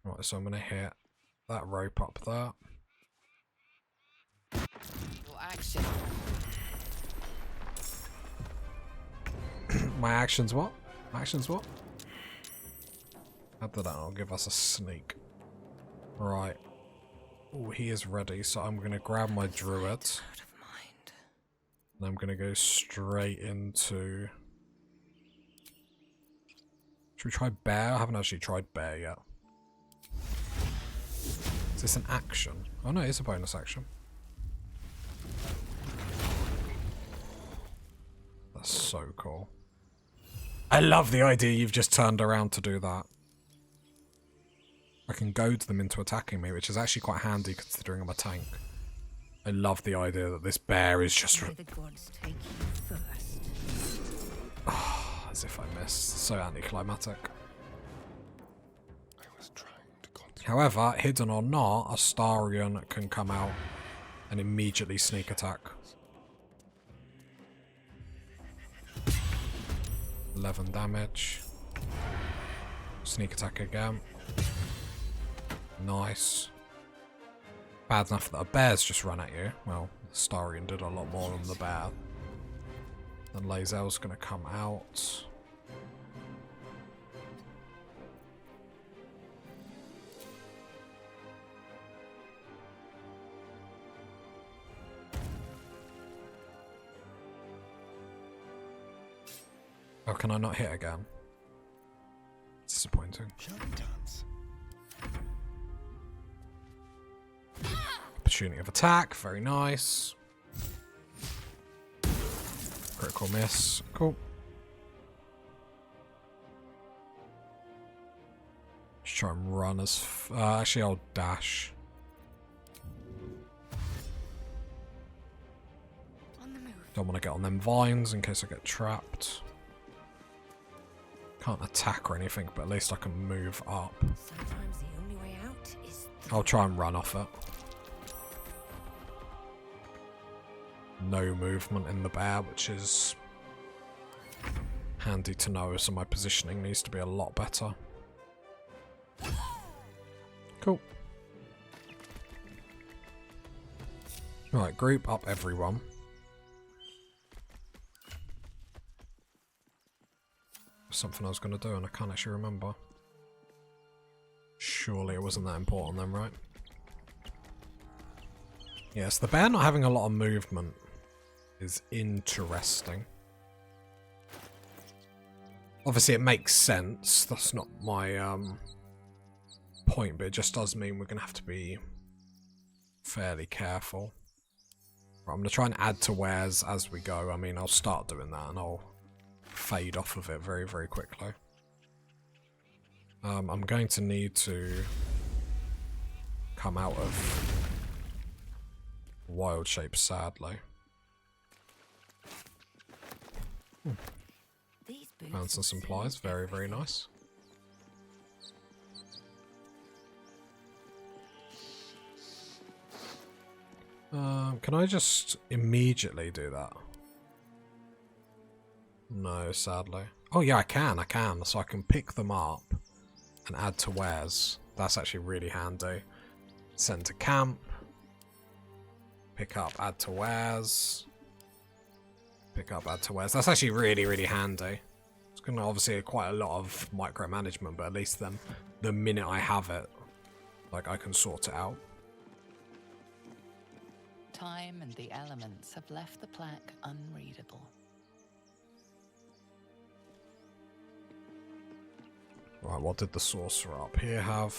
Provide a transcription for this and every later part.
Right, so I'm going to hit that rope up there. Your action. My actions what? My actions what? After that, I'll give us a sneak. Right. Oh, he is ready, so I'm going to grab my Druid. And I'm going to go straight into... Should we try Bear? I haven't actually tried Bear yet. Is this an action? Oh no, it's a bonus action. That's so cool. I love the idea you've just turned around to do that. I can goad them into attacking me, which is actually quite handy considering I'm a tank. I love the idea that this bear is just... May the gods take you first. Oh, as if I missed. So anticlimactic. I was trying to concentrate. However, hidden or not, a Starion can come out and immediately sneak attack. 11 damage. Sneak attack again. Nice. Bad enough that a bear's just run at you. Well, the Starion did a lot more than the bear. Then Lae'zel's gonna come out. Oh, can I not hit again? Disappointing. Dance. Opportunity of attack, very nice. Critical miss, cool. Just try and run as... actually, I'll dash. On the move. Don't want to get on them vines in case I get trapped. Can't attack or anything, but at least I can move up. Sometimes the only way out is I'll try and run off it. No movement in the bear, which is handy to know, so my positioning needs to be a lot better. Cool. Right, group up everyone. Something I was going to do and I can't actually remember. Surely it wasn't that important then, right? Yes, the bear not having a lot of movement is interesting. Obviously it makes sense, that's not my point, but it just does mean we're going to have to be fairly careful. Right, I'm going to try and add to wares as we go. I mean, I'll start doing that and I'll fade off of it very, very quickly. I'm going to need to come out of wild shape, sadly. these boots. Found some supplies, very, very nice. Can I just immediately do that? No, sadly. Oh yeah, I can. So I can pick them up and add to wares. That's actually really handy. Send to camp. Pick up, add to wares. Pick up, add to wares. That's actually really, really handy. It's going to obviously quite a lot of micromanagement, but at least then the minute I have it, like I can sort it out. Time and the elements have left the plaque unreadable. Right, what did the sorcerer up here have?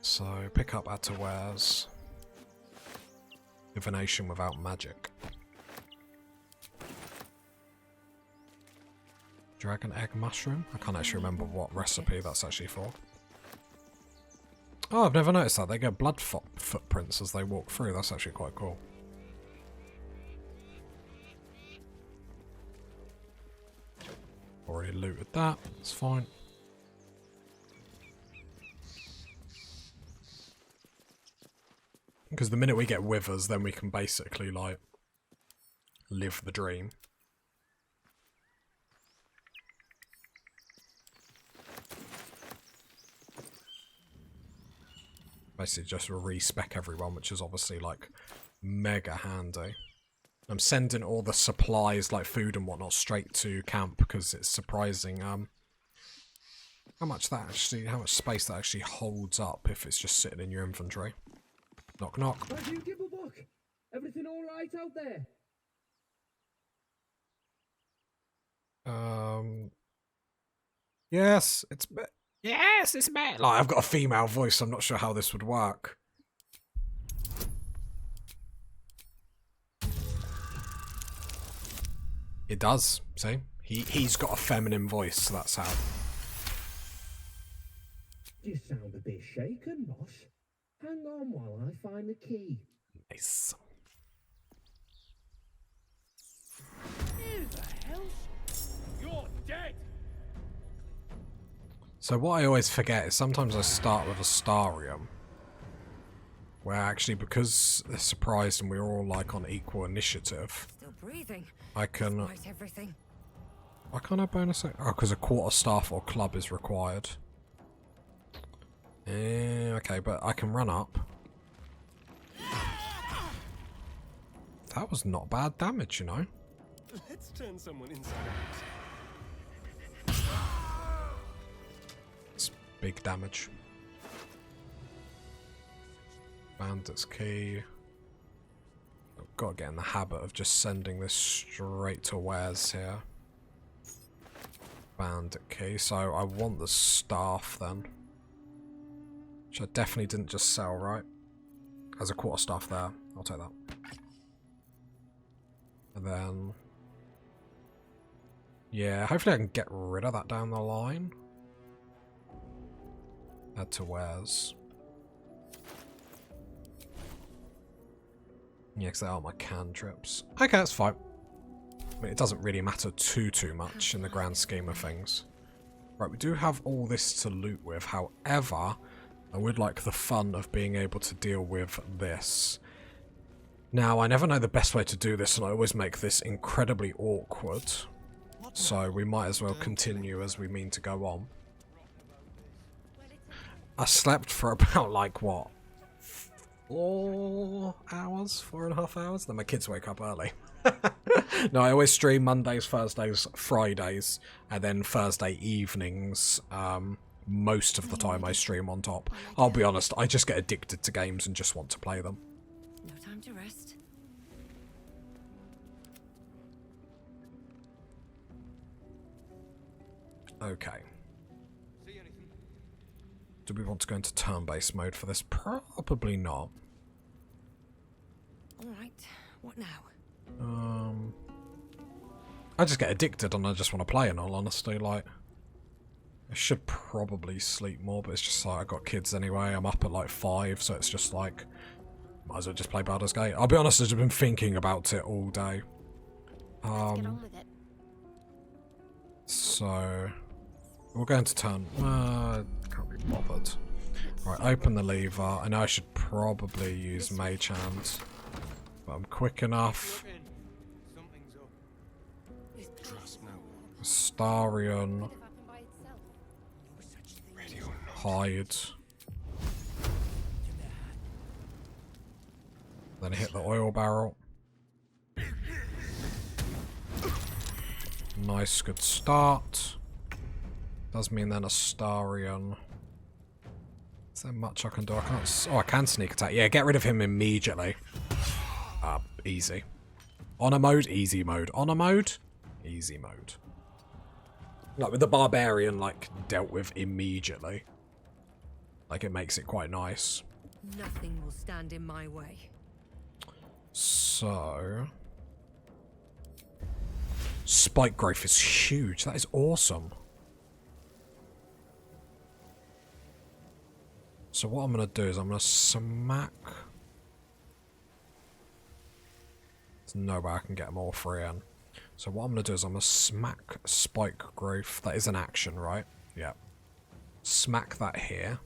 So, pick up, add to wares. Divination without magic. Dragon egg mushroom? I can't actually remember what recipe that's actually for. Oh, I've never noticed that. They get blood footprints as they walk through. That's actually quite cool. Already looted that. It's fine. Because the minute we get withers, then we can basically, like, live the dream. Basically just respec everyone, which is obviously like mega handy. I'm sending all the supplies like food and whatnot straight to camp because it's surprising how much space that actually holds up if it's just sitting in your inventory. Knock knock. How'd you give a buck? Everything all right out there? Yes, it's me. Yes, it's me. Like, I've got a female voice, so I'm not sure how this would work. It does, see? He's got a feminine voice, so that's how. You sound a bit shaken, boss. Hang on while I find the key. Nice. Who the hell? You're dead! So what I always forget is sometimes I start with a Starium. Where actually, because they're surprised and we're all like on equal initiative, Still breathing. I can... Despite everything. Why can't I bonus it? Oh, because a quarterstaff or club is required. Okay, but I can run up. That was not bad damage, you know. Let's turn someone inside out. It's big damage. Bandit's key. I've got to get in the habit of just sending this straight to Wes here. Bandit key. So I want the staff then. Which I definitely didn't just sell, right? There's a quarterstaff there. I'll take that. And then... yeah, hopefully I can get rid of that down the line. Add to Wes. Yeah, because they are my cantrips. Okay, that's fine. I mean, it doesn't really matter too much in the grand scheme of things. Right, we do have all this to loot with. However, I would like the fun of being able to deal with this. Now, I never know the best way to do this, and I always make this incredibly awkward. So we might as well continue as we mean to go on. I slept for about, like, what? 4 hours? 4.5 hours? Then my kids wake up early. No, I always stream Mondays, Thursdays, Fridays, and then Thursday evenings. Most of the time I stream on top. I'll be honest, I just get addicted to games and just want to play them. No time to rest. Okay. Do we want to go into turn-based mode for this? Probably not. Alright, what now? I just get addicted and I just want to play, in all honesty. Like, I should probably sleep more, but it's just like, I got kids anyway. I'm up at like 5, so it's just like, might as well just play Baldur's Gate. I'll be honest, I've been thinking about it all day. Let's get on with it. So, we're going to turn... can't be bothered. Right, open the lever. I know I should probably use Mage Hand, but I'm quick enough. Starion. Hide. Then hit the oil barrel. Nice, good start. Does mean then a Starion. Is there much I can do? I can't. Oh, I can sneak attack. Yeah, get rid of him immediately. Easy. Honor mode, easy mode. Honor mode, easy mode. Like with the barbarian, like dealt with immediately. Like it makes it quite nice. Nothing will stand in my way. So, spike growth is huge. That is awesome. So what I'm going to do is I'm going to smack... There's no way I can get them all free in. So what I'm going to do is I'm going to smack spike growth. That is an action, right? Yeah. Smack that here.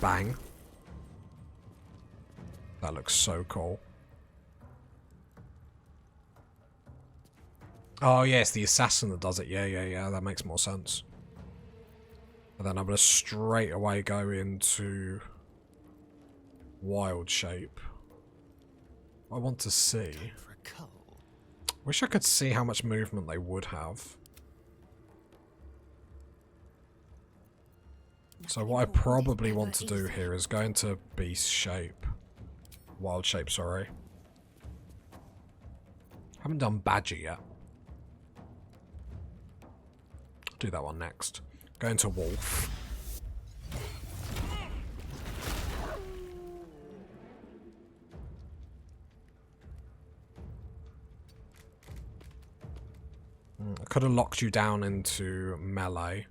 Bang. That looks so cool. Oh, yeah, it's the assassin that does it. Yeah, that makes more sense. And then I'm going to straight away go into wild shape. I want to see. For a cull. Wish I could see how much movement they would have. So what I probably want to do here is go into beast shape. Wild shape, sorry. Haven't done badger yet. I'll do that one next. Go into wolf. I could have locked you down into melee.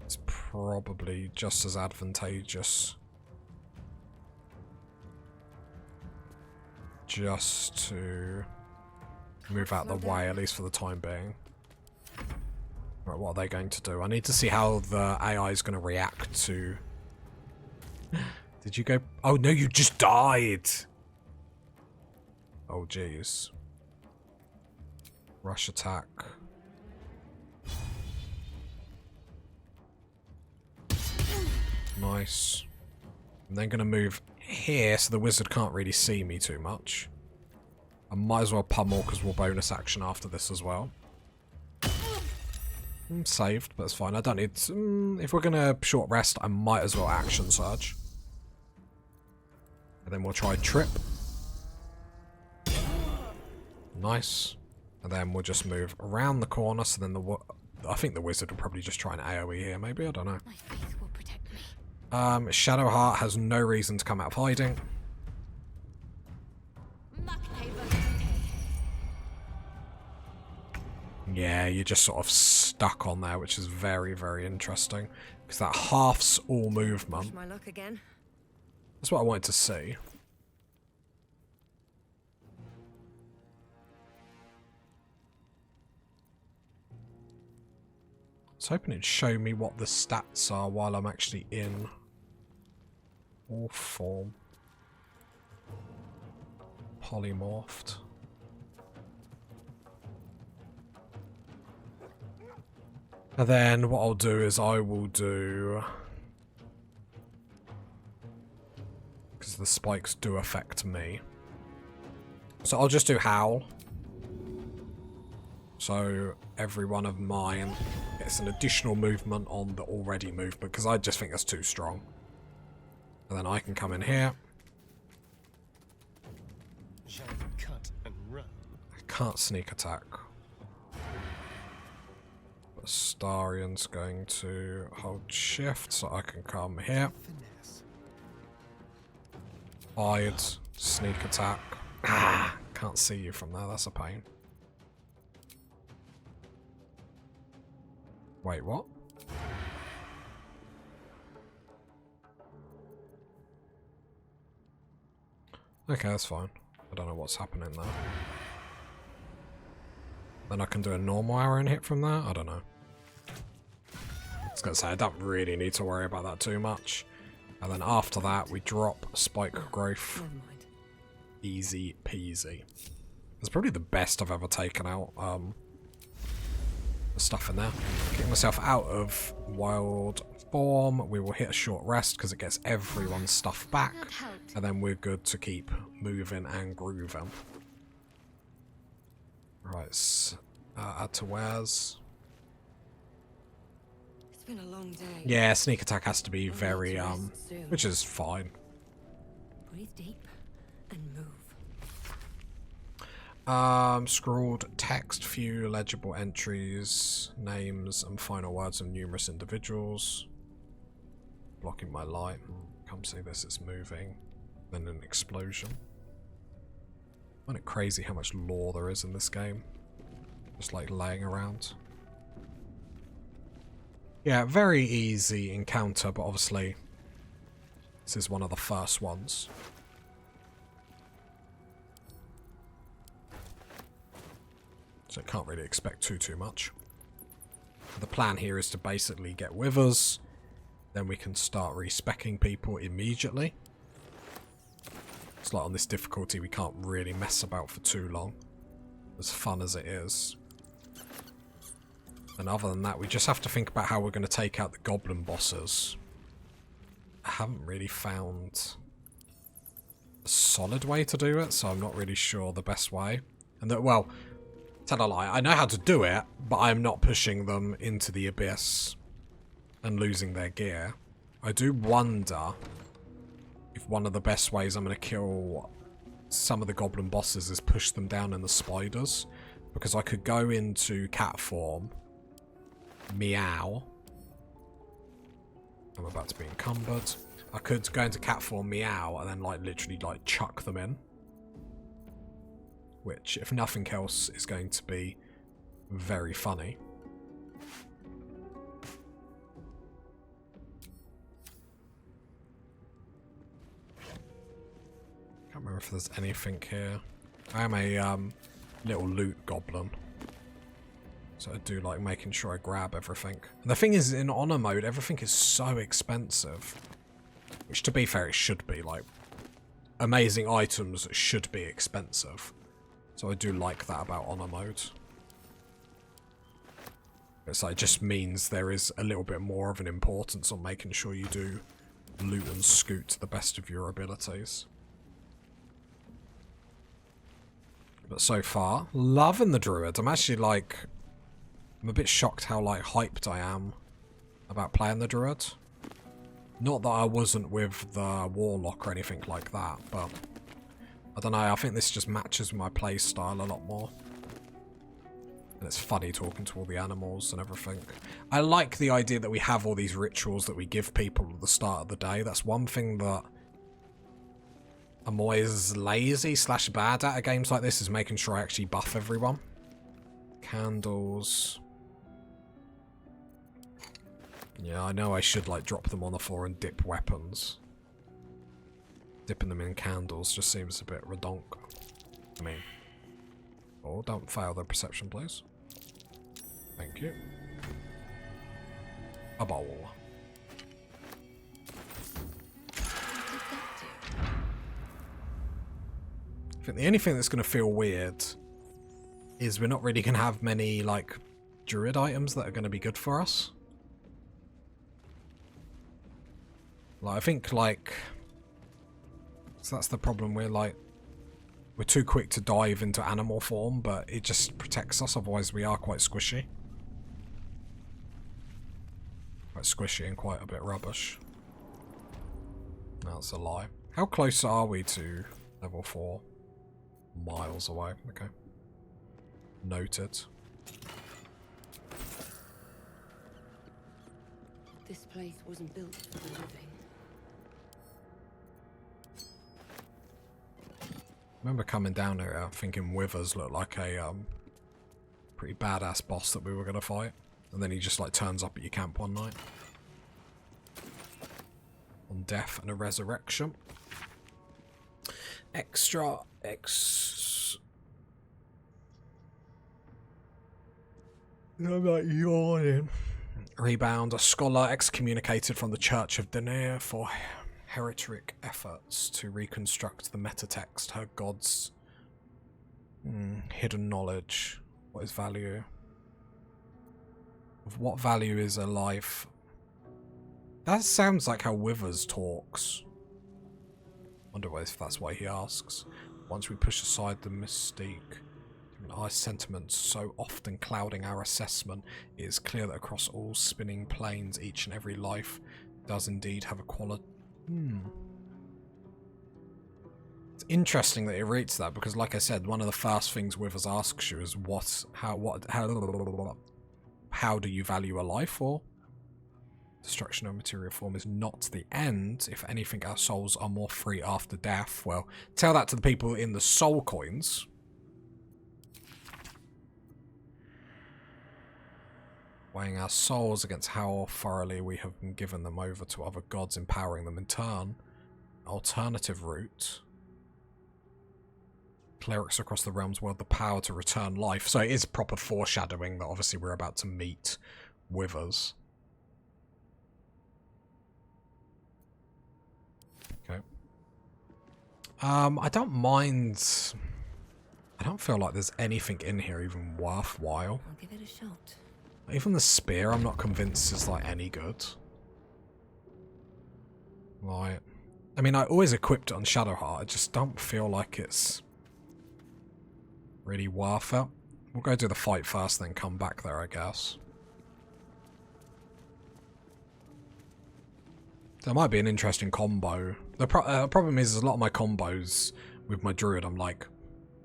It's probably just as advantageous. Just to move out the way, at least for the time being. Right, what are they going to do? I need to see how the AI is going to react to... Did you go... Oh no, you just died! Oh jeez. Rush attack. Nice. I'm then going to move here so the wizard can't really see me too much. I might as well pummel because we'll bonus action after this as well. I'm saved, but it's fine. I don't need to, if we're going to short rest, I might as well action surge. And then we'll try trip. Nice. And then we'll just move around the corner, so then I think the wizard will probably just try an AoE here, maybe? I don't know. My faith will protect me. Shadowheart has no reason to come out of hiding. Yeah, you're just sort of stuck on there, which is very, very interesting. Because that halves all movement. Push my luck again. That's what I wanted to see. I was hoping it'd show me what the stats are while I'm actually in all form. Polymorphed. And then what I'll do is I will do... Because the spikes do affect me. So I'll just do Howl. So every one of mine gets an additional movement on the already movement, because I just think that's too strong. And then I can come in here. Cut and run. I can't sneak attack. But Starian's going to hold shift so I can come here. Finesse. Hide, sneak attack. Ah, can't see you from there, that's a pain. Wait, what? Okay, that's fine. I don't know what's happening there. Then I can do a normal arrow and hit from there? I don't know. I was going to say, I don't really need to worry about that too much. And then after that, we drop Spike Growth. Never mind. Easy peasy. It's probably the best I've ever taken out the stuff in there. Getting myself out of wild form. We will hit a short rest because it gets everyone's stuff back. And then we're good to keep moving and grooving. Right, add to wares. It's been a long day. Yeah, sneak attack has to be very, which is fine. Breathe deep and move. Scrawled text, few legible entries, names and final words of numerous individuals. Blocking my light. Come see this, it's moving. Then an explosion. I find it crazy how much lore there is in this game. Just like laying around. Yeah, very easy encounter, but obviously this is one of the first ones. So I can't really expect too much. The plan here is to basically get withers, then we can start respecking people immediately. It's like on this difficulty we can't really mess about for too long, as fun as it is. And other than that, we just have to think about how we're going to take out the goblin bosses. I haven't really found a solid way to do it, so I'm not really sure the best way. And that, well, tell a lie, I know how to do it, but I'm not pushing them into the abyss and losing their gear. I do wonder if one of the best ways I'm going to kill some of the goblin bosses is push them down in the spiders. Because I could go into cat form, meow. I'm about to be encumbered. I could go into cat form, meow, and then like literally like chuck them in. Which, if nothing else, is going to be very funny. Can't remember if there's anything here. I am a little loot goblin. So I do like making sure I grab everything. And the thing is, in honor mode, everything is so expensive. Which, to be fair, it should be. Like, amazing items should be expensive. So I do like that about honor mode. It's like, it just means there is a little bit more of an importance on making sure you do loot and scoot to the best of your abilities. But so far, loving the Druid. I'm actually like, I'm a bit shocked how like hyped I am about playing the Druid. Not that I wasn't with the Warlock or anything like that, but I don't know, I think this just matches my play style a lot more. And it's funny talking to all the animals and everything. I like the idea that we have all these rituals that we give people at the start of the day. That's one thing that I'm always lazy / bad at games like this, is making sure I actually buff everyone. Candles. Yeah, I know I should like drop them on the floor and dip weapons. Dipping them in candles just seems a bit redonk. I mean, oh, don't fail the perception, please. Thank you. A bowl. I think the only thing that's going to feel weird is we're not really going to have many, like, druid items that are going to be good for us. Like, I think, like... So that's the problem, we're too quick to dive into animal form, but it just protects us, otherwise we are quite squishy. Quite squishy and quite a bit rubbish. That's a lie. How close are we to level 4? Miles away, okay. Noted. This place wasn't built for the living. I remember coming down here thinking Withers looked like a pretty badass boss that we were going to fight. And then he just like turns up at your camp one night. On death and a resurrection. Extra I'm like yawning. Rebound. A scholar excommunicated from the Church of Danae for heretic efforts to reconstruct the metatext. Her god's hidden knowledge. What is value? Of what value is a life? That sounds like how Withers talks. Wonder if that's why he asks. Once we push aside the mystique, our sentiments so often clouding our assessment, it is clear that across all spinning planes, each and every life does indeed have a quality. It's interesting that it reads that, because like I said, one of the first things Withers asks you is how do you value a life? Or destruction of material form is not the end. If anything, our souls are more free after death. Well, tell that to the people in the soul coins. Weighing our souls against how thoroughly we have been given them over to other gods, empowering them in turn. Alternative route. Clerics across the realms wield the power to return life. So it is proper foreshadowing that obviously we're about to meet Withers. Okay. I don't mind. I don't feel like there's anything in here even worthwhile. I'll give it a shot. Even the spear, I'm not convinced is like any good. Like, I mean, I always equipped it on Shadowheart. I just don't feel like it's really worth it. We'll go do the fight first, then come back there, I guess. There might be an interesting combo. The problem is a lot of my combos with my Druid, I'm like,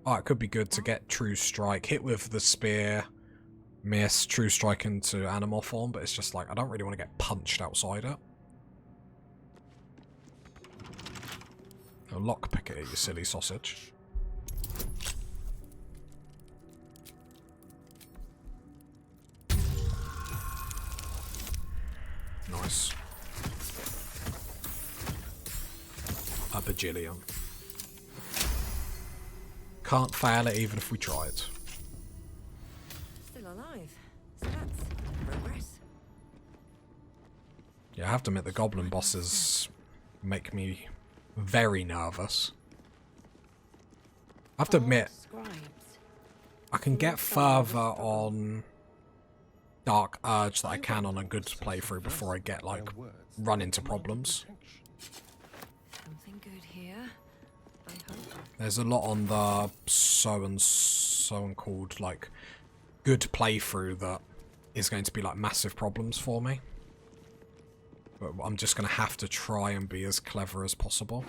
oh, it could be good to get True Strike, hit with the spear, miss, True Strike into animal form, but it's just like, I don't really want to get punched outside it. Oh, lockpick it, you silly sausage. Nice. A bajillion. Can't fail it even if we tried. Still alive. So that's progress. Yeah, I have to admit the goblin bosses make me very nervous. I have to admit, Scribes. I can get further on Dark Urge that I can on a good playthrough before I get, like, run into problems. Something good here. I hope. There's a lot on the so-and-so called, like, good playthrough that is going to be, like, massive problems for me. But I'm just going to have to try and be as clever as possible.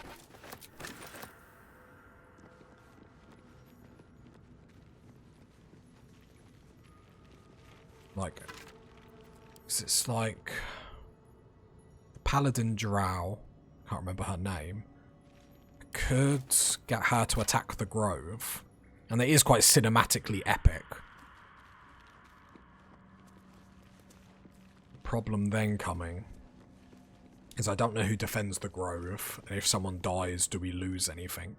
Like, it's like the Paladin Drow, can't remember her name, could get her to attack the Grove, and it is quite cinematically epic. The problem then coming is I don't know who defends the Grove, and if someone dies, do we lose anything?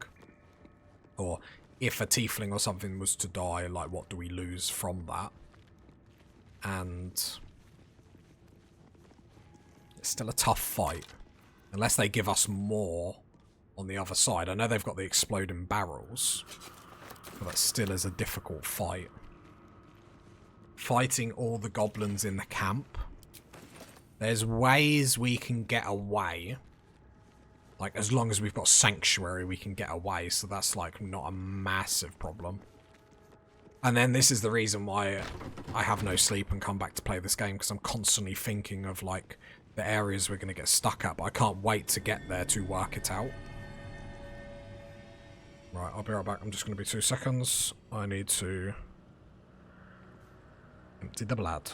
Or if a tiefling or something was to die, like, what do we lose from that? And it's still a tough fight. Unless they give us more on the other side. I know they've got the exploding barrels, but that still is a difficult fight. Fighting all the goblins in the camp. There's ways we can get away. Like, as long as we've got Sanctuary, we can get away. So that's, like, not a massive problem. And then this is the reason why I have no sleep and come back to play this game, because I'm constantly thinking of, like, the areas we're going to get stuck at, but I can't wait to get there to work it out. Right, I'll be right back. I'm just going to be 2 seconds. I need to empty the blood.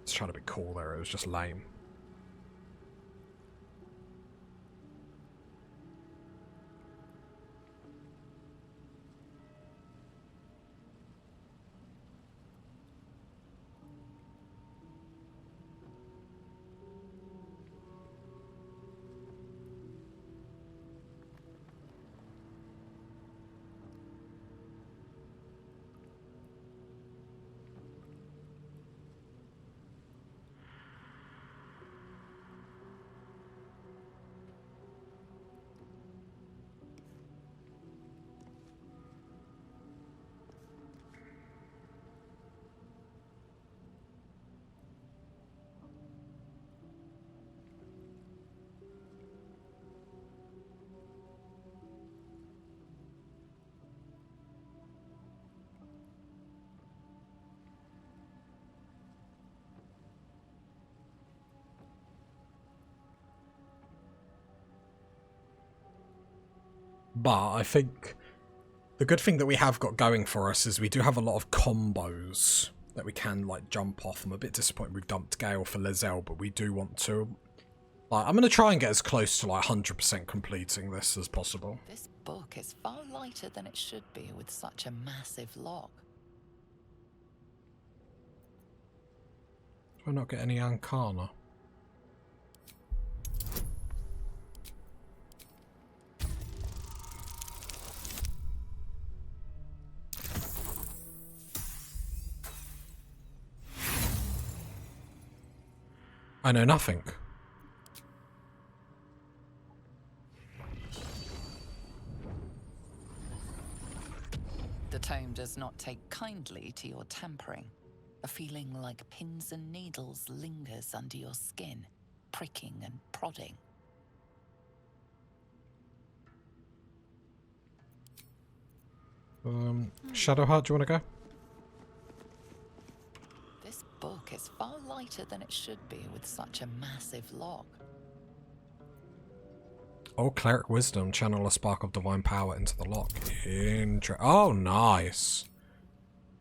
It's trying to be cool there, it was just lame. But I think the good thing that we have got going for us is we do have a lot of combos that we can, like, jump off. I'm a bit disappointed we've dumped Gale for Lizelle, but we do want to. Like, I'm going to try and get as close to, like, 100% completing this as possible. This book is far lighter than it should be with such a massive lock. Do I not get any Arcana? I know nothing. The tome does not take kindly to your tampering. A feeling like pins and needles lingers under your skin, pricking and prodding. Shadowheart, do you want to go? This book is far lighter than it should be with such a massive log. Oh, Cleric Wisdom. Channel a spark of divine power into the lock. Oh, nice.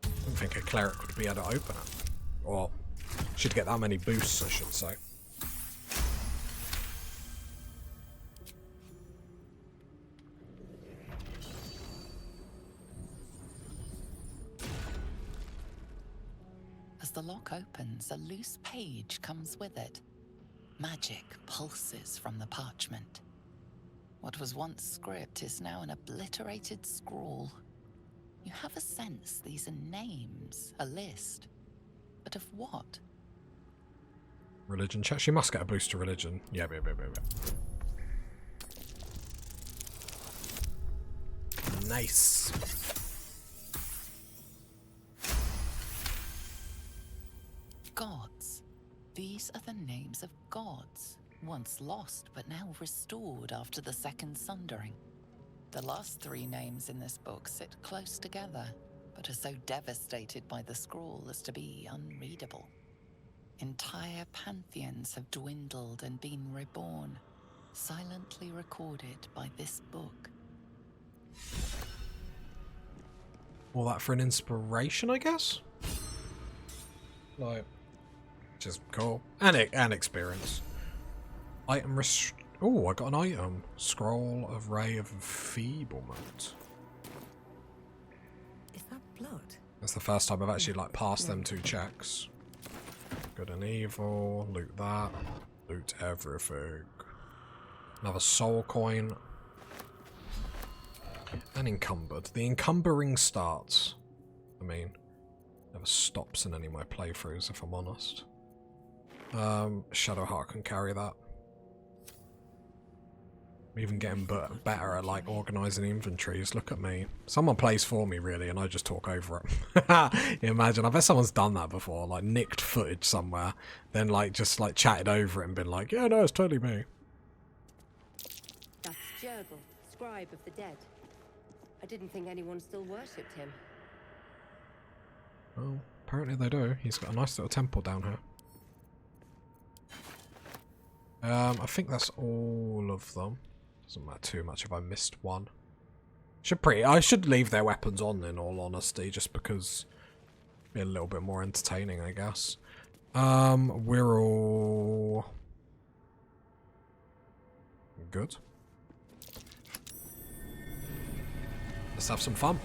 I didn't think a Cleric would be able to open it. Or, should get that many boosts, I should say. As the lock opens, a loose page comes with it. Magic pulses from the parchment. What was once script is now an obliterated scrawl. You have a sense these are names, a list. But of what? Religion check. She must get a boost to religion. Yeah. Nice. Gods. These are the names of gods, once lost but now restored after the Second Sundering. The last three names in this book sit close together, but are so devastated by the scroll as to be unreadable. Entire pantheons have dwindled and been reborn, silently recorded by this book. All that for an inspiration, I guess? Like, which is cool. And experience. Item oh, I got an item. Scroll of Ray of Enfeeblement. Is that blood? That's the first time I've actually like passed them two checks. Good and evil. Loot that. Loot everything. Another soul coin. And encumbered. The encumbering starts. I mean, never stops in any of my playthroughs, if I'm honest. Shadowheart can carry that. I'm even getting better at like organising inventories. Look at me. Someone plays for me really, and I just talk over it. Imagine, I bet someone's done that before. Like nicked footage somewhere, then like just like chatted over it and been like, "Yeah, no, it's totally me." That's Jurgle, scribe of the dead. I didn't think anyone still worshipped him. Well, apparently they do. He's got a nice little temple down here. I think that's all of them. Doesn't matter too much if I missed one. I should leave their weapons on, in all honesty, just because it'd be a little bit more entertaining, I guess. We're all good. Let's have some fun.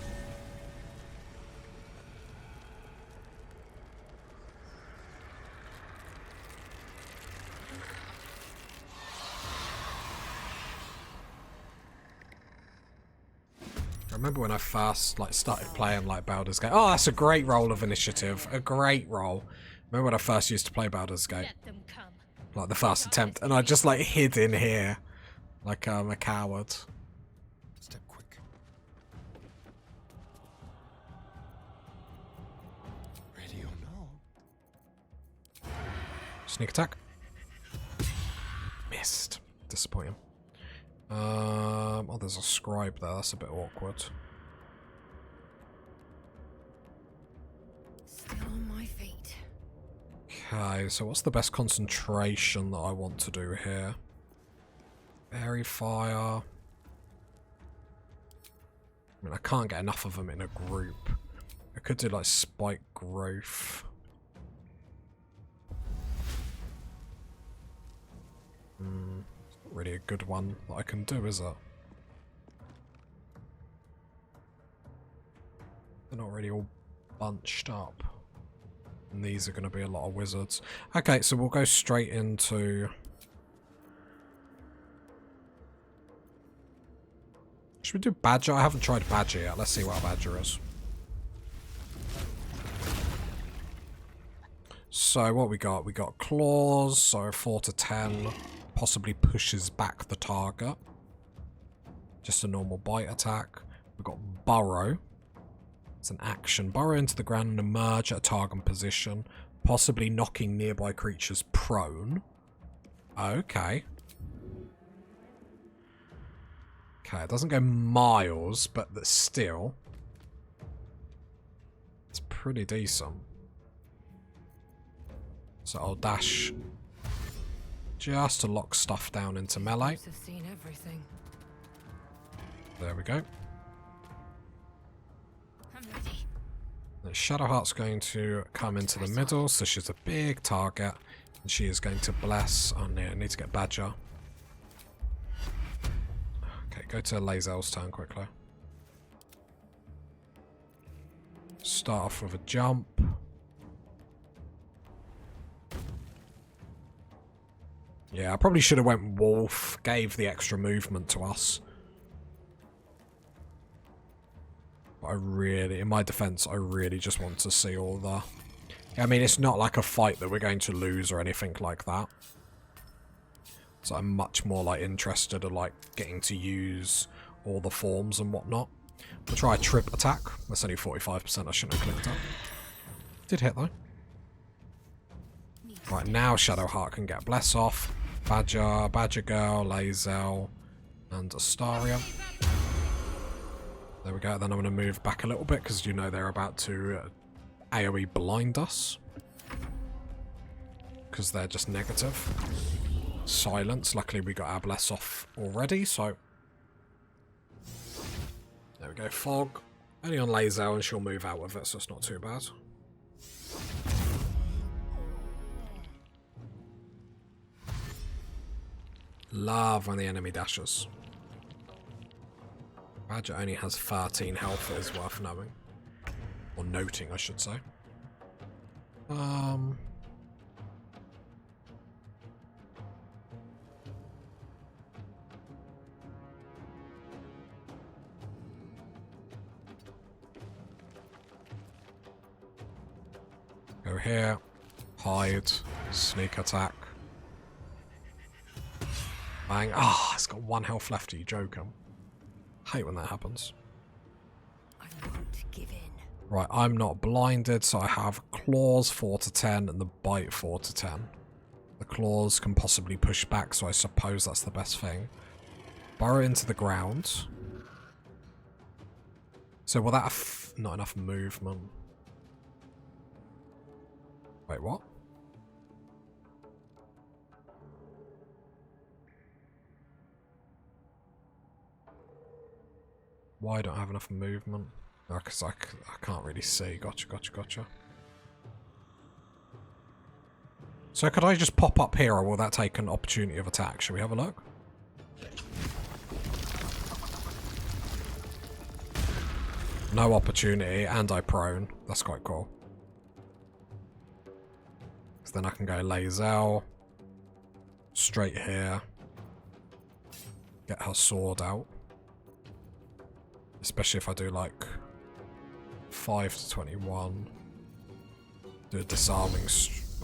I remember when I first like started playing like Baldur's Gate. Oh, that's a great roll of initiative. A great roll. Remember when I first used to play Baldur's Gate? Like the first attempt, and I just like hid in here like I'm a coward. Step quick. Ready or not? Sneak attack. Missed. Disappointing. Oh, there's a scribe there. That's a bit awkward. Still on my feet. Okay, so what's the best concentration that I want to do here? Fairy fire. I mean, I can't get enough of them in a group. I could do like spike growth. Not really a good one that I can do, is it? They're not really all bunched up. And these are going to be a lot of wizards. Okay, so we'll go straight into... Should we do Badger? I haven't tried Badger yet. Let's see what a Badger is. So what we got? We got Claws, so 4 to 10. Possibly pushes back the target. Just a normal bite attack. We've got Burrow. It's an action. Burrow into the ground and emerge at a target position, possibly knocking nearby creatures prone. Okay. Okay, it doesn't go miles, but that's still... it's pretty decent. So I'll dash just to lock stuff down into melee. I've seen everything. There we go. I'm ready. The Shadowheart's going to come into the middle, so she's a big target. And she is going to bless... oh no, I need to get Badger. Okay, go to Lae'zel's turn quickly. Start off with a jump. Yeah, I probably should have went Wolf, gave the extra movement to us. But I really, in my defense, I really just want to see all the... I mean, it's not like a fight that we're going to lose or anything like that. So I'm much more like interested in like getting to use all the forms and whatnot. We'll try a trip attack. That's only 45%. I shouldn't have clicked it. Did hit though. Right, now Shadowheart can get Bless off. Badger, Badger Girl, Lae'zel, and Astaria. There we go. Then I'm going to move back a little bit because you know they're about to AoE blind us. Because they're just negative. Silence. Luckily we got our Bless off already, so... there we go. Fog. Only on Lae'zel and she'll move out with it, so it's not too bad. Love when the enemy dashes. Badger only has 13 health, it is worth knowing. Or noting, I should say. Go here. Hide. Sneak attack. Bang. Ah, it's got 1 health left. Are you joking? Hate when that happens. I won't give in. Right, I'm not blinded, so I have claws 4 to 10 and the bite 4 to 10. The claws can possibly push back, so I suppose that's the best thing. Burrow into the ground. So will that have not enough movement? Wait, what? Why don't I have enough movement? Because I can't really see. Gotcha, gotcha, gotcha. So could I just pop up here, or will that take an opportunity of attack? Shall we have a look? No opportunity, and I prone. That's quite cool. So then I can go Lae'zel. Straight here. Get her sword out. Especially if I do like 5 to 21. Do a disarming.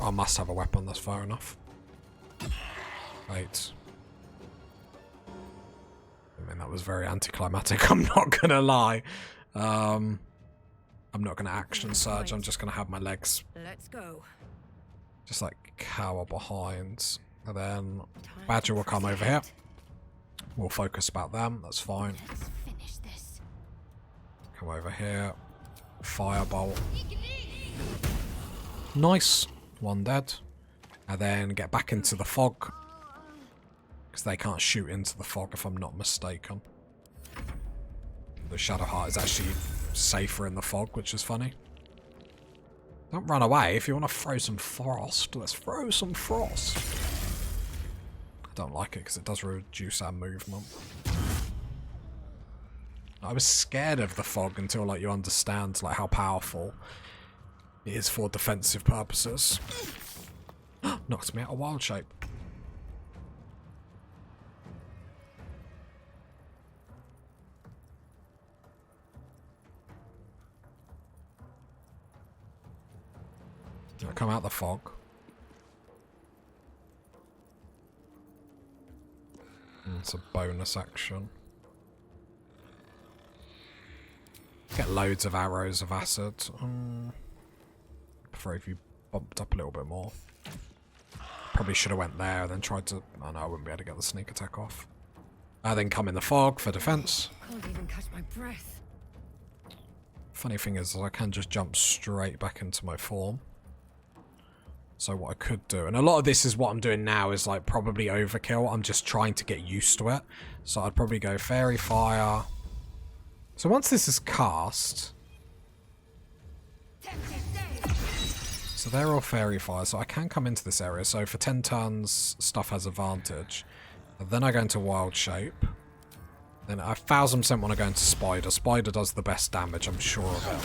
I must have a weapon, that's fair enough. 8. I mean, that was very anticlimactic, I'm not gonna lie. I'm not gonna action surge, I'm just gonna have my legs. Let's go. Just like cower behind. And then Badger will come over here. We'll focus about them, that's fine. Let's finish this. Come over here. Firebolt. Nice. 1 dead. And then get back into the fog. Because they can't shoot into the fog if I'm not mistaken. The Shadowheart is actually safer in the fog, which is funny. Don't run away. If you want to throw some frost, let's throw some frost. I don't like it because it does reduce our movement. I was scared of the fog until like you understand like how powerful it is for defensive purposes. Knocked me out of wild shape. I come out the fog. It's a bonus action. Get loads of arrows of acid. Prefer if you bumped up a little bit more. Probably should have went there and then tried to... Oh no, I wouldn't be able to get the sneak attack off. Then come in the fog for defense. Can't even catch my breath. Funny thing is I can just jump straight back into my form. So what I could do, and a lot of this is what I'm doing now, is like probably overkill. I'm just trying to get used to it. So I'd probably go Fairy Fire. So once this is cast... So they're all Fairy Fire, so I can come into this area. So for 10 turns, stuff has advantage. And then I go into Wild Shape. Then I 1000% want to go into Spider. Spider does the best damage, I'm sure of it.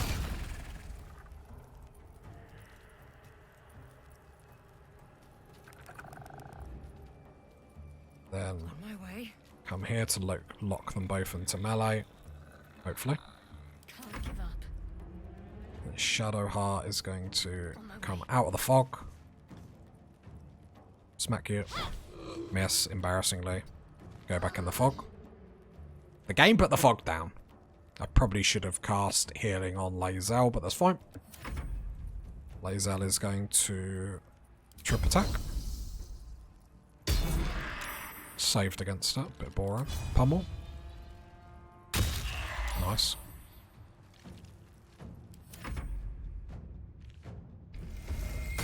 Then On my way. come here to lock them both into melee. Hopefully. Can't give up. Shadow Heart is going to come out of the fog. Smack you. Miss, embarrassingly. Go back in the fog. The game put the fog down. I probably should have cast healing on Lae'zel, but that's fine. Lae'zel is going to trip attack. Saved against it, bit boring. Pummel. Nice.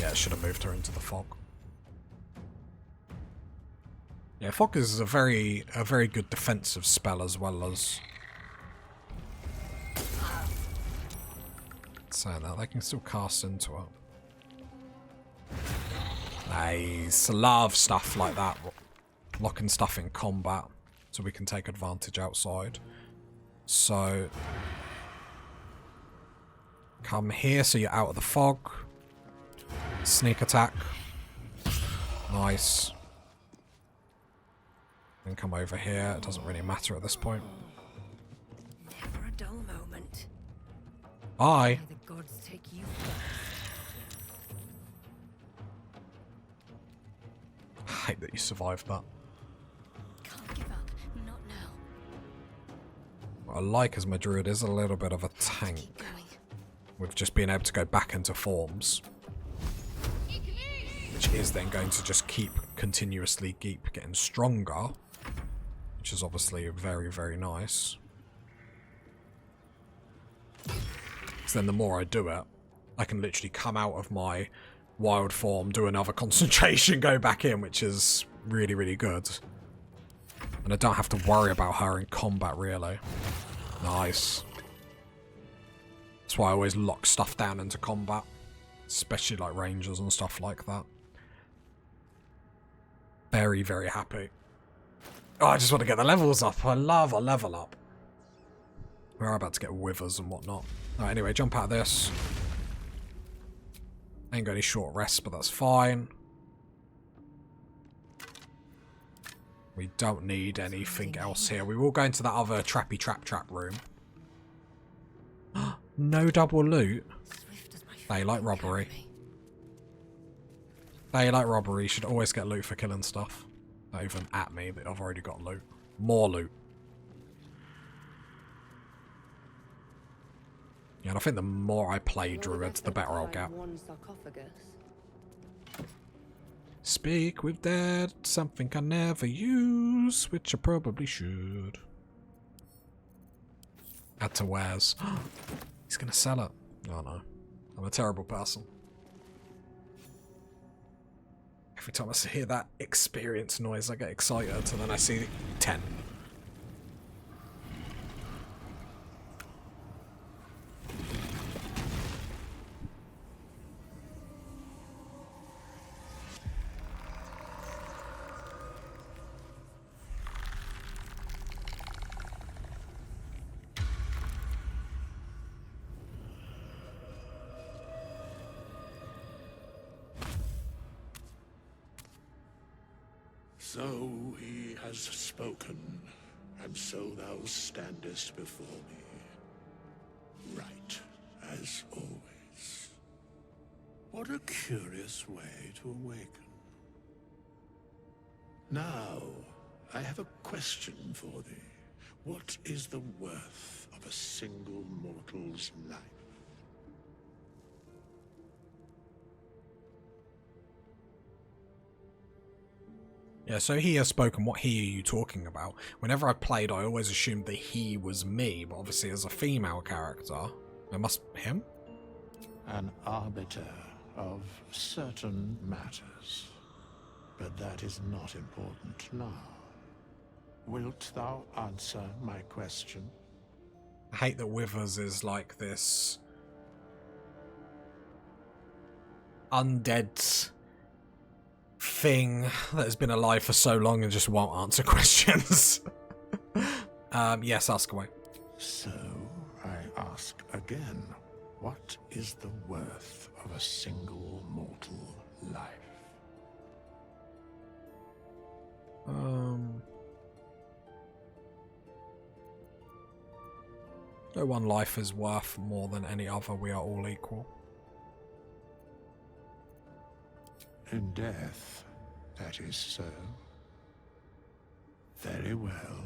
Yeah, should have moved her into the fog. Yeah, fog is a very good defensive spell as well as... Saying that, they can still cast into it. Nice. Love stuff like that. Locking stuff in combat so we can take advantage outside. So... Come here so you're out of the fog. Sneak attack. Nice. Then come over here. It doesn't really matter at this point. Never a dull moment. Bye. May the gods take you first. I hate that you survived that. Can't give up. Not now. What I like as my druid is a little bit of a tank. Keep going. With just being able to go back into forms. Which is then going to just continuously keep getting stronger. Which is obviously very, very nice. Because then the more I do it, I can literally come out of my wild form, do another concentration, go back in, which is really, really good. And I don't have to worry about her in combat, really. Nice. That's why I always lock stuff down into combat. Especially like rangers and stuff like that. Very, very happy. Oh, I just want to get the levels up. I love a level up. We're about to get withers and whatnot. Alright, anyway, jump out of this. Ain't got any short rests, but that's fine. We don't need anything else here. We will go into that other trappy trap room. No double loot. Swift as my Daylight feet robbery. carry me. Daylight robbery. You should always get loot for killing stuff. Not even at me, but I've already got loot. More loot. Yeah, and I think the more I play druids, the better I'll get. One sarcophagus. Speak with dead, something I never use, which I probably should. Add to wares. He's gonna sell it. Oh no. I'm a terrible person. Every time I hear that experience noise, I get excited, and then I see 10. So he has spoken, and so thou standest before me. Right, as always. What a curious way to awaken. Now, I have a question for thee. What is the worth of a single mortal's life? Yeah, so he has spoken. What he are you talking about? Whenever I played, I always assumed that he was me, but obviously as a female character, it must him? An arbiter of certain matters. But that is not important now. Wilt thou answer my question? I hate that Withers is like this undead thing that has been alive for so long and just won't answer questions. Yes, ask away. So, I ask again, what is the worth of a single mortal life? No one life is worth more than any other. We are all equal. In death, that is so. Very well.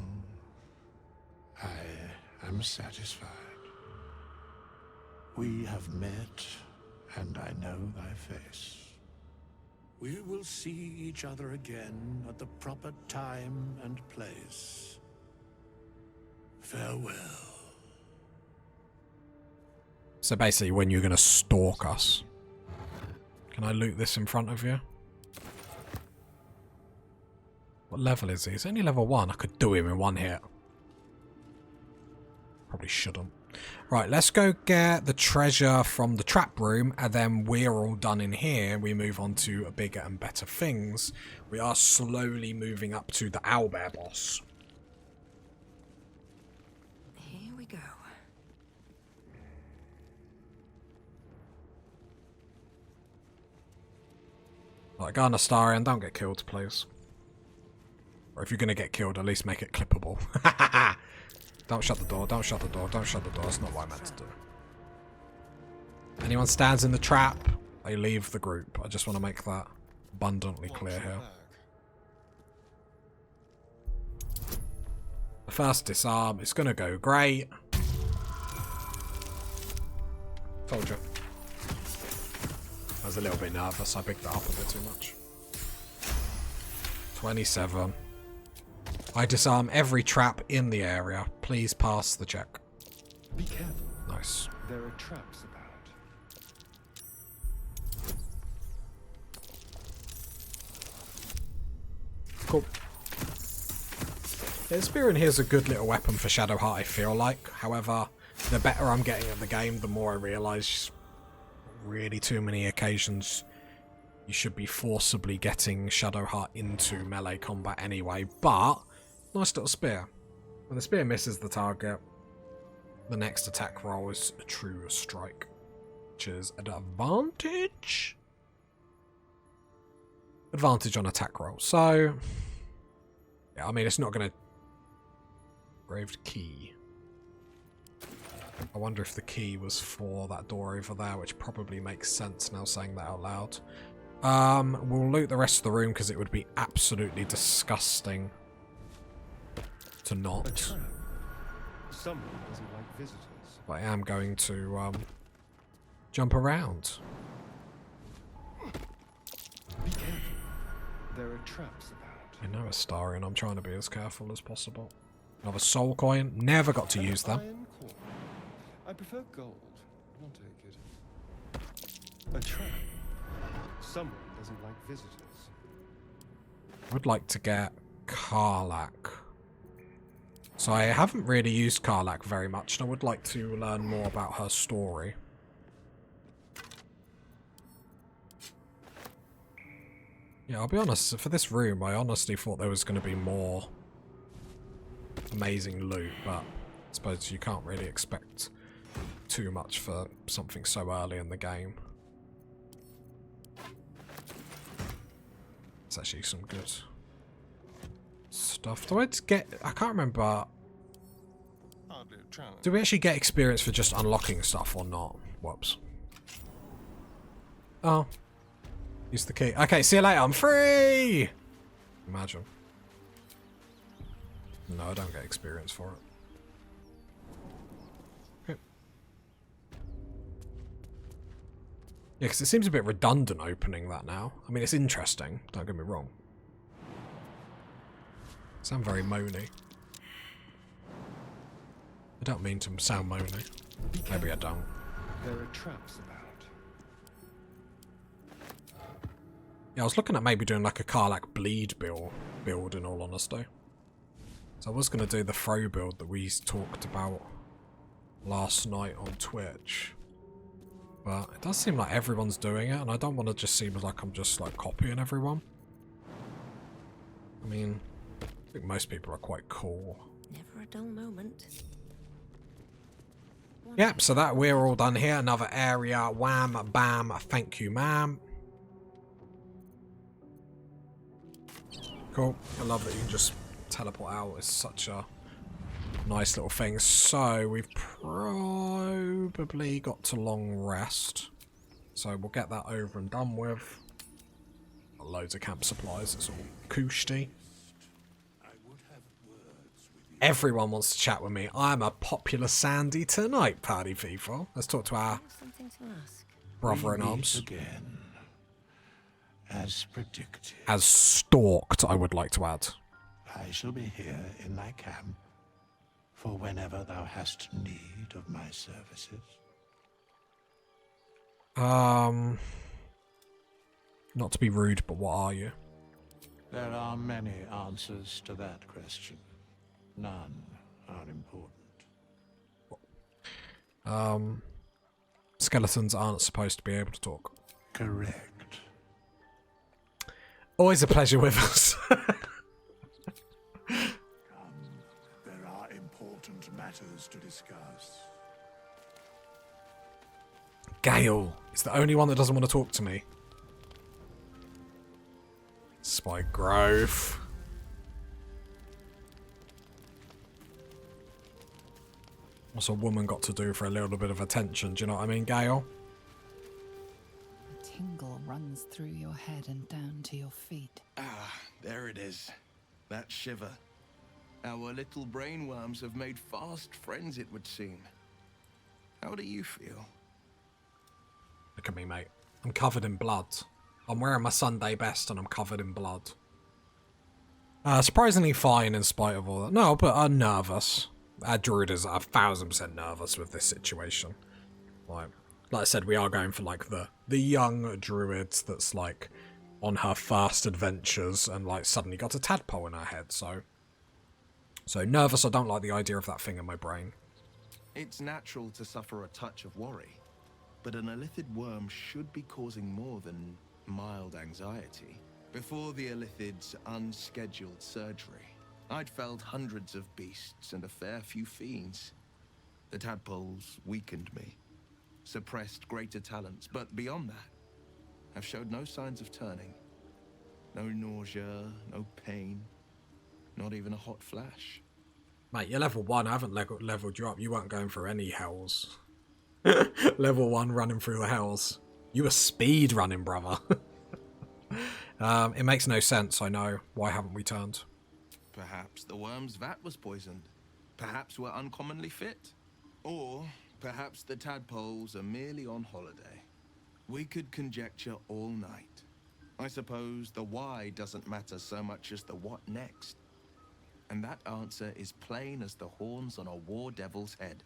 I am satisfied. We have met, and I know thy face. We will see each other again at the proper time and place. Farewell. So basically, when you're going to stalk us. Can I loot this in front of you? What level is he? He's only level 1. I could do him in one hit. Probably shouldn't. Right, let's go get the treasure from the trap room, and then we're all done in here. We move on to bigger and better things. We are slowly moving up to the owlbear boss. Here we go. Like, go on, Astarion, don't get killed, please. Or if you're going to get killed, at least make it clippable. Don't shut the door, don't shut the door, don't shut the door. That's not what I meant to do. Anyone stands in the trap, they leave the group. I just want to make that abundantly clear here. The first disarm, it's going to go great. Told you. I was a little bit nervous, I picked that up a bit too much. 27. I disarm every trap in the area. Please pass the check. Be careful. Nice. There are traps about. Cool. Yeah, the spear in here is a good little weapon for Shadowheart, I feel like. However, the better I'm getting at the game, the more I realise really too many occasions you should be forcibly getting Shadowheart into melee combat anyway. But nice little spear. When the spear misses the target, the next attack roll is a true strike, which is an advantage. Advantage on attack roll. So, yeah, I mean, it's not going to... Engraved key. I wonder if the key was for that door over there, which probably makes sense now saying that out loud. We'll loot the rest of the room because it would be absolutely disgusting to not. A trap. Someone doesn't like visitors. But I am going to jump around. Be careful. There are traps about. I know, Astarion. I'm trying to be as careful as possible. Another soul coin. Never got to use them. Iron core. I prefer gold. I'll take it. A trap. Someone doesn't like visitors. I would like to get Karlach. So I haven't really used Karlach very much, and I would like to learn more about her story. Yeah, I'll be honest, for this room, I honestly thought there was going to be more amazing loot, but I suppose you can't really expect too much for something so early in the game. It's actually some good stuff. Do I get... I can't remember... Do we actually get experience for just unlocking stuff or not? Whoops. Oh. Use the key. Okay, see you later. I'm free! Imagine. No, I don't get experience for it. Yeah, because it seems a bit redundant opening that now. I mean, it's interesting, don't get me wrong. Sound very moany. I don't mean to sound moany. Maybe I don't. There are traps about. Yeah, I was looking at maybe doing like a Karlach bleed build in all honesty. So I was going to do the throw build that we talked about last night on Twitch. But it does seem like everyone's doing it, and I don't want to just seem like I'm just like copying everyone. I mean, I think most people are quite cool. Never a dull moment. Yep, so that we're all done here. Another area. Wham, bam, thank you, ma'am. Cool. I love that you can just teleport out. It's such a nice little thing. So we've probably got to long rest. So we'll get that over and done with. Got loads of camp supplies. It's all koosty. Everyone wants to chat with me. I'm a popular Sandy tonight, party people. Let's talk to our Something to ask. brother in arms. Again, as predicted. As stalked, I would like to add. I shall be here in thy camp for whenever thou hast need of my services. Not to be rude, but what are you? There are many answers to that question. None are important. Skeletons aren't supposed to be able to talk. Correct. Always a pleasure with us. There are important matters to discuss. Gale is the only one that doesn't want to talk to me. Spike Grove. What's a woman got to do for a little bit of attention? Do you know what I mean, Gale? A tingle runs through your head and down to your feet. Ah, there it is. That shiver. Our little brainworms have made fast friends, it would seem. How do you feel? Look at me, mate. I'm covered in blood. I'm wearing my Sunday best and I'm covered in blood. Surprisingly fine in spite of all that. No, but I'm nervous. Our druid is 1000% nervous with this situation. Like I said, we are going for like the young druid that's like on her first adventures and like suddenly got a tadpole in her head. So nervous. I don't like the idea of that thing in my brain. It's natural to suffer a touch of worry, but an illithid worm should be causing more than mild anxiety. Before the illithid's unscheduled surgery, I'd felled hundreds of beasts and a fair few fiends. The tadpoles weakened me, suppressed greater talents, but beyond that, I've showed no signs of turning. No nausea, no pain, not even a hot flash. Mate, you're level 1. I haven't leveled you up. You weren't going through any hells. Level 1 running through the hells. You were speed running, brother. It makes no sense, I know. Why haven't we turned? Perhaps the worm's vat was poisoned. Perhaps we're uncommonly fit. Or perhaps the tadpoles are merely on holiday. We could conjecture all night. I suppose the why doesn't matter so much as the what next. And that answer is plain as the horns on a war devil's head.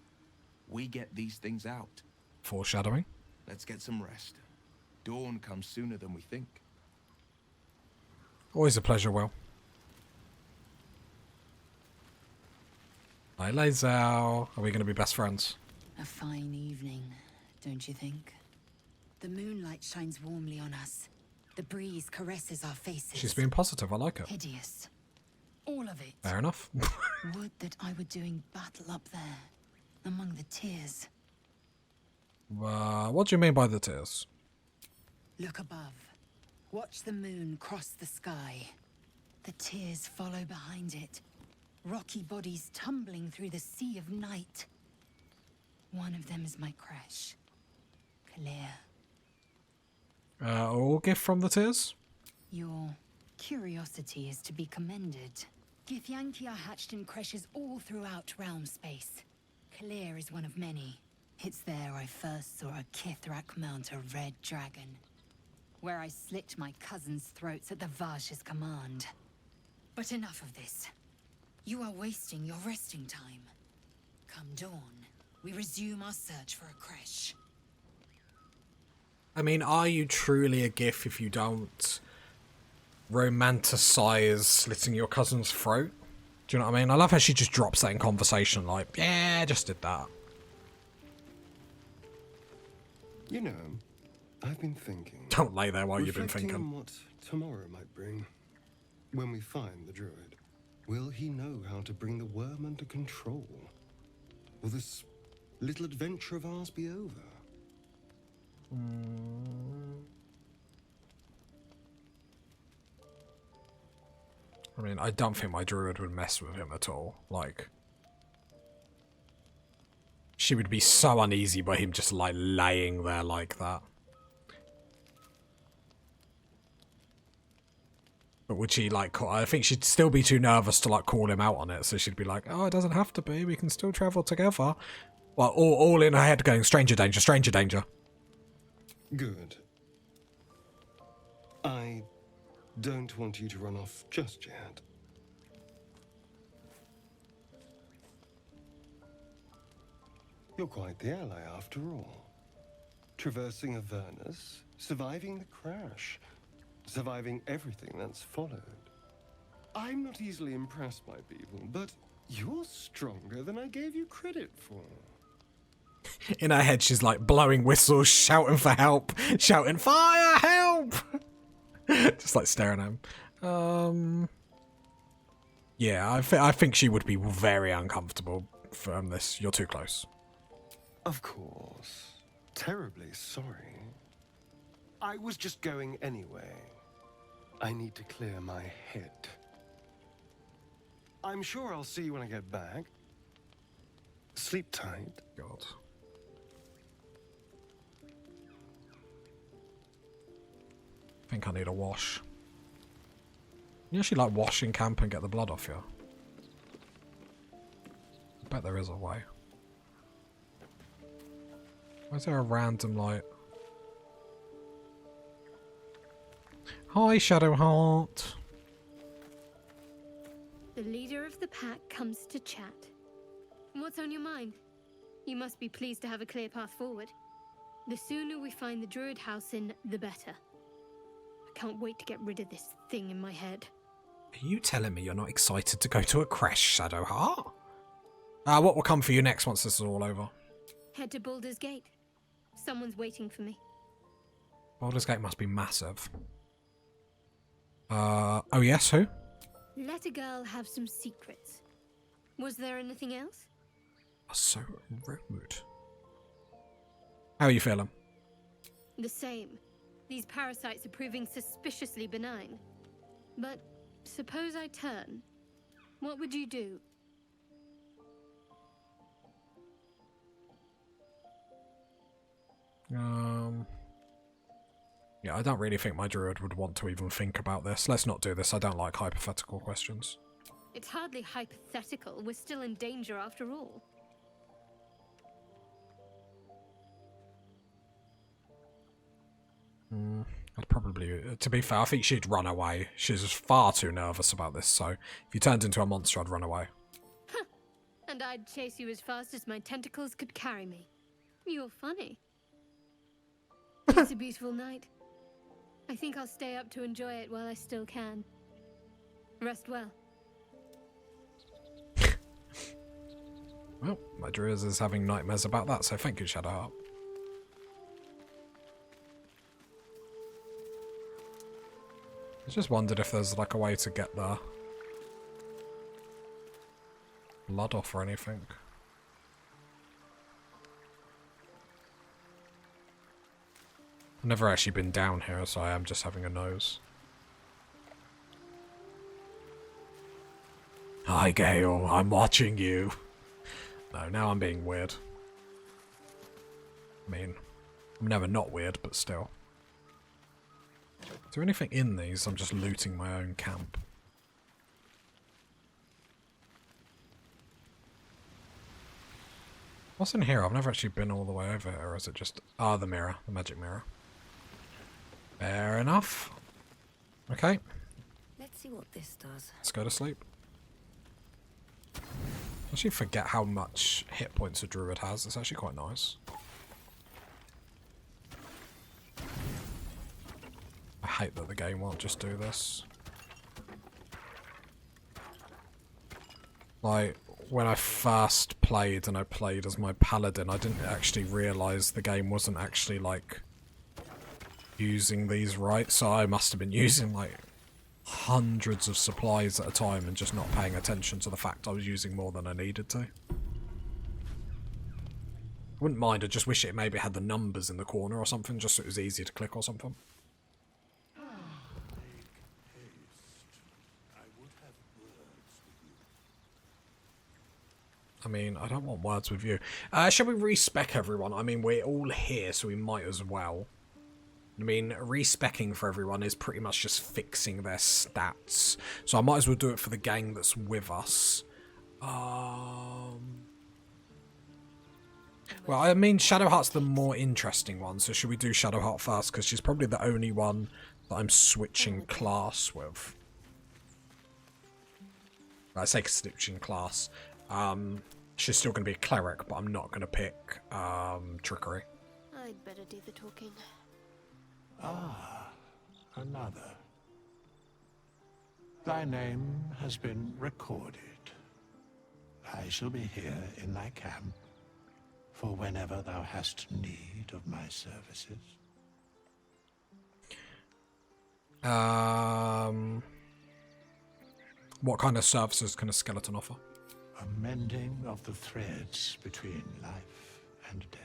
We get these things out. Foreshadowing. Let's get some rest. Dawn comes sooner than we think. Always a pleasure, Will. Hi, Lazel. Are we going to be best friends? A fine evening, don't you think? The moonlight shines warmly on us. The breeze caresses our faces. She's being positive. I like it. Hideous. All of it. Fair enough. Would that I were doing battle up there, among the tears. What do you mean by the tears? Look above. Watch the moon cross the sky. The tears follow behind it. Rocky bodies tumbling through the sea of night. One of them is my crash. Clear. All gift from the tears? Your curiosity is to be commended. Githyanki are hatched in creches all throughout realm space. Clear is one of many. It's there I first saw a Kithrak mount a red dragon, where I slit my cousins' throats at the Vash's command. But enough of this. You are wasting your resting time. Come dawn, we resume our search for a creche. I mean, are you truly a GIF if you don't romanticize slitting your cousin's throat? Do you know what I mean? I love how she just drops that in conversation, like, yeah, I just did that. You know, I've been thinking. Don't lay there while you've been reflecting thinking. on what tomorrow might bring. When we find the Druid, will he know how to bring the worm under control? Will this little adventure of ours be over? I mean, I don't think my Druid would mess with him at all. Like, she would be so uneasy by him just, like, laying there like that. But would she, like, I think she'd still be too nervous to, like, call him out on it. So she'd be like, oh, it doesn't have to be. We can still travel together. Well, all in her head going, stranger danger, stranger danger. Good. I don't want you to run off just yet. You're quite the ally after all. Traversing Avernus, surviving the crash, surviving everything that's followed. I'm not easily impressed by people, but you're stronger than I gave you credit for. In her head, she's like blowing whistles, shouting for help, shouting, fire, help! Just like staring at him. Yeah, I think she would be very uncomfortable from this. You're too close. Of course. Terribly sorry. I was just going anyway. I need to clear my head. I'm sure I'll see you when I get back. Sleep tight. God. I think I need a wash. You actually like wash in camp and get the blood off you. I bet there is a way. Why is there a random light? Hi, Shadowheart. The leader of the pack comes to chat. What's on your mind? You must be pleased to have a clear path forward. The sooner we find the Druid house in, the better. I can't wait to get rid of this thing in my head. Are you telling me you're not excited to go to a creche, Shadowheart? What will come for you next once this is all over? Head to Baldur's Gate. Someone's waiting for me. Baldur's Gate must be massive. Oh yes, who? Let a girl have some secrets. Was there anything else? So rude. How are you feeling? The same. These parasites are proving suspiciously benign. But suppose I turn. What would you do? Yeah, I don't really think my druid would want to even think about this. Let's not do this. I don't like hypothetical questions. It's hardly hypothetical. We're still in danger after all. I'd probably, to be fair, I think she'd run away. She's far too nervous about this, so if you turned into a monster, I'd run away. Huh. And I'd chase you as fast as my tentacles could carry me. You're funny. It's a beautiful night. I think I'll stay up to enjoy it while I still can. Rest well. Well, my druid is having nightmares about that, so thank you, Shadowheart. I just wondered if there's like a way to get the blood off or anything. I've never actually been down here, so I am just having a nose. Hi, Gale. I'm watching you. No, now I'm being weird. I mean, I'm never not weird, but still. Is there anything in these? I'm just looting my own camp. What's in here? I've never actually been all the way over here, or is it just... Ah, the mirror. The magic mirror. Fair enough. Okay. Let's see what this does. Let's go to sleep. I actually forget how much hit points a druid has. It's actually quite nice. I hate that the game won't just do this. Like, when I first played and I played as my paladin, I didn't actually realise the game wasn't actually, like, using these right. So I must have been using, like, hundreds of supplies at a time and just not paying attention to the fact I was using more than I needed to. I wouldn't mind, I just wish it maybe had the numbers in the corner or something, just so it was easier to click or something. I mean, I don't want words with you. Shall we respec everyone? I mean, we're all here, so we might as well. I mean, respecking for everyone is pretty much just fixing their stats. So I might as well do it for the gang that's with us. Well, I mean, Shadowheart's the more interesting one, so should we do Shadowheart first? Because she's probably the only one that I'm switching class with. I say switching class. She's still going to be a cleric, but I'm not going to pick trickery. I'd better do the talking. Ah, another. Thy name has been recorded. I shall be here in thy camp for whenever thou hast need of my services. What kind of services can a skeleton offer? A mending of the threads between life and death.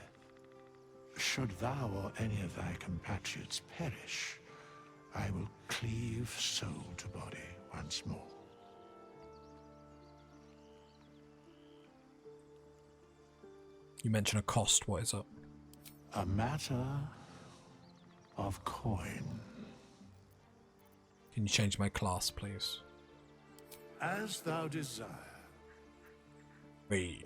Should thou or any of thy compatriots perish, I will cleave soul to body once more. You mention a cost, what is it? A matter of coin. Can you change my class, please? As thou desire. Please.